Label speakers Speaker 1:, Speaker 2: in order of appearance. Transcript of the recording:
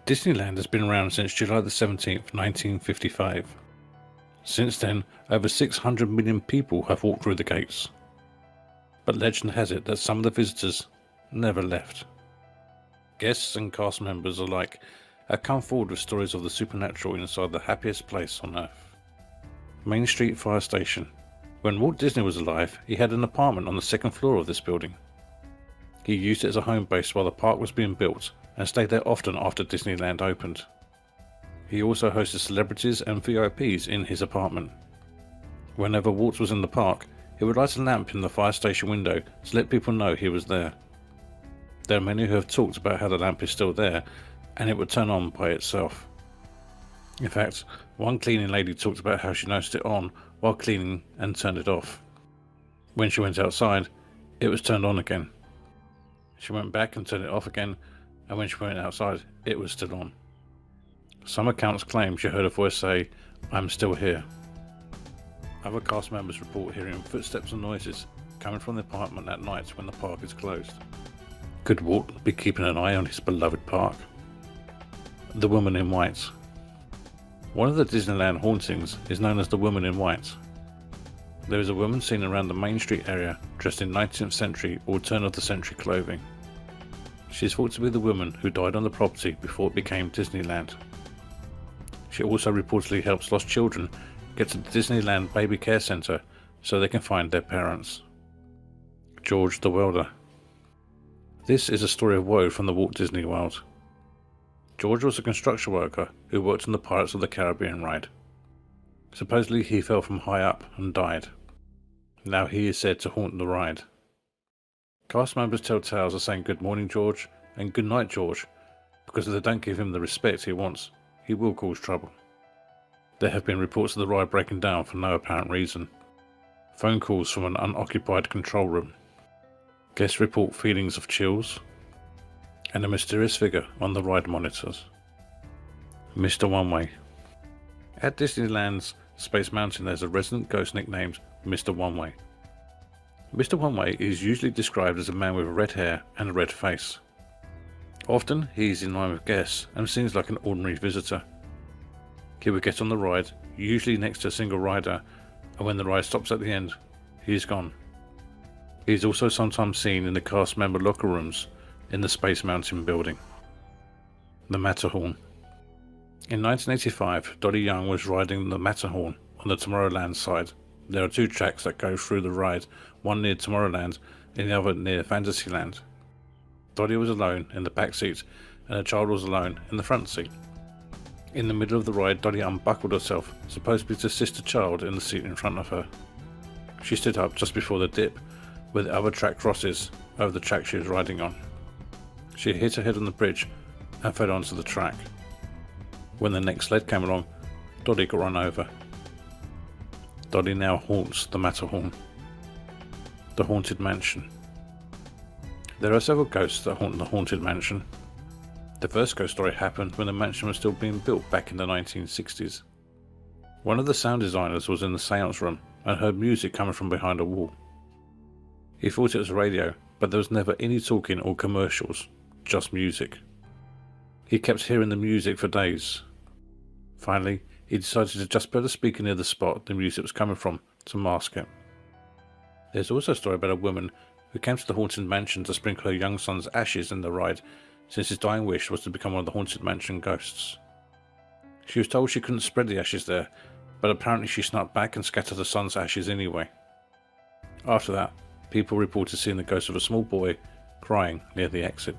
Speaker 1: Disneyland has been around since July the 17th, 1955. Since then, over 600 million people have walked through the gates. But legend has it that some of the visitors never left. Guests and cast members alike have come forward with stories of the supernatural inside the happiest place on earth. Main Street Fire Station. When Walt Disney was alive, he had an apartment on the second floor of this building. He used it as a home base while the park was being built and stayed there often after Disneyland opened. He also hosted celebrities and VIPs in his apartment. Whenever Walt was in the park, he would light a lamp in the fire station window to let people know he was there. There are many who have talked about how the lamp is still there and it would turn on by itself. In fact, one cleaning lady talked about how she noticed it on while cleaning and turned it off. When she went outside, it was turned on again. She went back and turned it off again, and when she went outside, it was still on. Some accounts claim she heard a voice say, "I'm still here." Other cast members report hearing footsteps and noises coming from the apartment at night when the park is closed. Could Walt be keeping an eye on his beloved park? The Woman in White. One of the Disneyland hauntings is known as the Woman in White. There is a woman seen around the Main Street area dressed in 19th century or turn of the century clothing. She is thought to be the woman who died on the property before it became Disneyland. She also reportedly helps lost children get to the Disneyland Baby Care Center so they can find their parents. George the Welder. This is a story of woe from the Walt Disney World. George was a construction worker who worked on the Pirates of the Caribbean ride. Supposedly he fell from high up and died. Now he is said to haunt the ride. Cast members tell tales of saying "Good morning, George" and "Good night, George," because if they don't give him the respect he wants, he will cause trouble. There have been reports of the ride breaking down for no apparent reason. Phone calls from an unoccupied control room. Guests report feelings of chills. And a mysterious figure on the ride monitors. Mr. One Way. At Disneyland's Space Mountain there's a resident ghost nicknamed Mr. One Way. Mr. One Way is usually described as a man with red hair and a red face. Often he is in line with guests and seems like an ordinary visitor. He would get on the ride, usually next to a single rider, and when the ride stops at the end, he is gone. He is also sometimes seen in the cast member locker rooms in the Space Mountain building. The Matterhorn. In 1985, Dolly Young was riding the Matterhorn on the Tomorrowland side. There are two tracks that go through the ride, one near Tomorrowland and the other near Fantasyland. Dolly was alone in the back seat and a child was alone in the front seat. In the middle of the ride, Dolly unbuckled herself, supposedly to assist a child in the seat in front of her. She stood up just before the dip, where the other track crosses over the track she was riding on. She hit her head on the bridge and fell onto the track. When the next sled came along, Dolly got run over. Dolly now haunts the Matterhorn. The Haunted Mansion. There are several ghosts that haunt the Haunted Mansion. The first ghost story happened when the mansion was still being built back in the 1960s. One of the sound designers was in the seance room and heard music coming from behind a wall. He thought it was radio, but there was never any talking or commercials, just music. He kept hearing the music for days. Finally, he decided to just put a speaker near the spot the music was coming from to mask it. There's also a story about a woman who came to the Haunted Mansion to sprinkle her young son's ashes in the ride, since his dying wish was to become one of the Haunted Mansion ghosts. She was told she couldn't spread the ashes there, but apparently she snuck back and scattered her son's ashes anyway. After that, people reported seeing the ghost of a small boy crying near the exit.